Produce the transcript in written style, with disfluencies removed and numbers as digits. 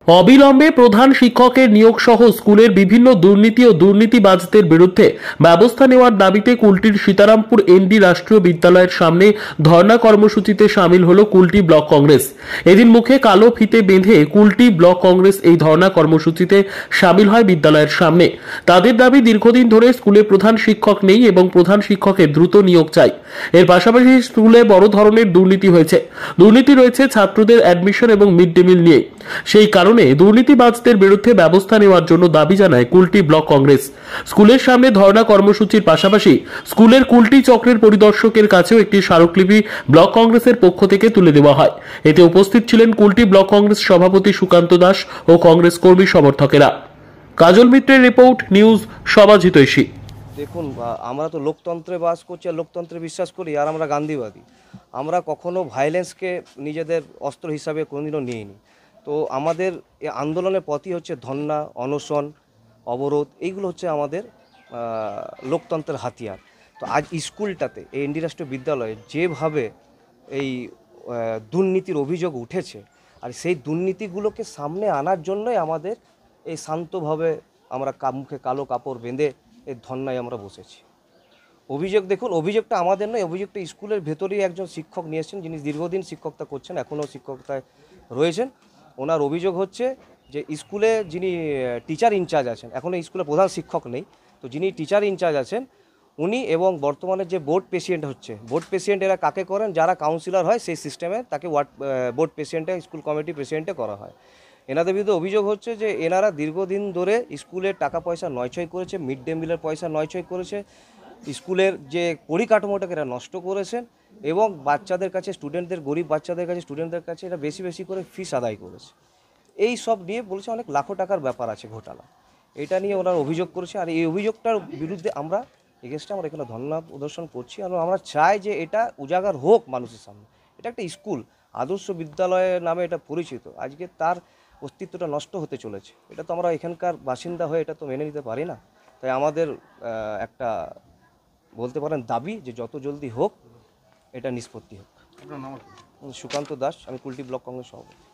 অবিলম্বে প্রধান শিক্ষকের নিয়োগ সহ স্কুলের বিভিন্ন দুর্নীতি ও দুর্নীতিবাজদের বিরুদ্ধে ব্যবস্থা নেওয়ার দাবিতে কুলটির সীতারামপুর এনডি রাষ্ট্রীয় বিদ্যালয়ের সামনে ধর্ণা কর্মসূচিতে সামিল হল কুলটি ব্লক কংগ্রেস। এদিন মুখে কালো ফিতে বেঁধে কুলটি ব্লক কংগ্রেস এই ধর্ণা কর্মসূচিতে সামিল হয় বিদ্যালয়ের সামনে। তাদের দাবি, দীর্ঘদিন ধরে স্কুলে প্রধান শিক্ষক নেই এবং প্রধান শিক্ষকের দ্রুত নিয়োগ চাই। এর পাশাপাশি স্কুলে বড় ধরনের দুর্নীতি হয়েছে। দুর্নীতি রয়েছে ছাত্রদের অ্যাডমিশন এবং মিড ডে মিল নিয়ে। সেই কারণে দুর্নীতিবাজদের বিরুদ্ধে ব্যবস্থা নেওয়ার জন্য দাবি জানায় কুলটি ব্লক কংগ্রেস। স্কুলের সামনে ধর্ণা কর্মসূচির পাশাপাশি স্কুলের কুলটি চক্রের পরিদর্শকের কাছেও একটি স্মারকলিপি ব্লক কংগ্রেসের পক্ষ থেকে তুলে দেওয়া হয়। এতে উপস্থিত ছিলেন কুলটি ব্লক কংগ্রেস সভাপতি সুকান্ত দাস ও কংগ্রেস কর্মী সমর্থকেরা। কাজল মিত্রের রিপোর্ট, নিউজ সমাজ হিতৈষী। দেখুন, আমরা তো লোকতন্ত্রে বাস করছি আর লোকতন্ত্রে বিশ্বাস করি, আর আমরা গান্ধীবাদী। আমরা কখনো ভায়োলেন্সকে নিজেদের অস্ত্র হিসাবে কোনোদিনও নিইনি। তো আমাদের এই আন্দোলনের পথই হচ্ছে ধর্ণা, অনশন, অবরোধ, এইগুলো হচ্ছে আমাদের লোকতন্ত্রের হাতিয়ার। তো আজ স্কুলটাতে, এই এনডি রাষ্ট্রীয় বিদ্যালয়ে যেভাবে এই দুর্নীতির অভিযোগ উঠেছে, আর সেই দুর্নীতিগুলোকে সামনে আনার জন্যই আমাদের এই শান্তভাবে আমরা মুখে কালো কাপড় বেঁধে এই ধর্নায় আমরা বসেছি। অভিযোগ দেখুন, অভিযোগটা আমাদের নয়, অভিযোগটা স্কুলের ভেতরেই একজন শিক্ষক নিয়ে এসেছেন, যিনি দীর্ঘদিন শিক্ষকতা করছেন, এখনও শিক্ষকতায় রয়েছেন। ওনার অভিযোগ হচ্ছে যে স্কুলে যিনি টিচার ইনচার্জ আছেন, এখনও স্কুলে প্রধান শিক্ষক নেই, তো যিনি টিচার ইনচার্জ আছেন উনি এবং বর্তমানে যে বোর্ড প্রেসিডেন্ট হচ্ছে, বোর্ড প্রেসিডেন্ট এরা কাকে করেন? যারা কাউন্সিলর হয় সেই সিস্টেমে তাকে বোর্ড প্রেসিডেন্টে, স্কুল কমিটি প্রেসিডেন্টে করা হয়। এনাদের বিরুদ্ধে অভিযোগ হচ্ছে যে এনারা দীর্ঘদিন ধরে স্কুলের টাকা পয়সা নয়ছয় করেছে, মিড ডে মিলের পয়সা নয়ছয় করেছে, স্কুলের যে পরিকাঠামোটাকে এরা নষ্ট করেছেন এবং বাচ্চাদের কাছে, স্টুডেন্টদের, গরিব বাচ্চাদের কাছে, স্টুডেন্টদের কাছে এরা বেশি বেশি করে ফিস আদায় করেছে। এই সব নিয়ে বলছে অনেক লাখো টাকার ব্যাপার আছে, ঘোটালা। এটা নিয়ে ওনারা অভিযোগ করেছে, আর এই অভিযোগটার বিরুদ্ধে আমরা এগেনস্টে আমরা এখানে ধর্ণা প্রদর্শন করছি। আর আমরা চাই যে এটা উজাগার হোক মানুষের সামনে। এটা একটা স্কুল, আদর্শ বিদ্যালয়ের নামে এটা পরিচিত, আজকে তার অস্তিত্বটা নষ্ট হতে চলেছে। এটা তো আমরা এখানকার বাসিন্দা হয়ে এটা তো মেনে নিতে পারি না। তাই আমাদের একটা বলতে পারেন দাবি যে যত জলদি হোক এটা নিষ্পত্তি হোক। সুকান্ত দাস, আমি কুলটি ব্লক কংগ্রেস সভাপতি।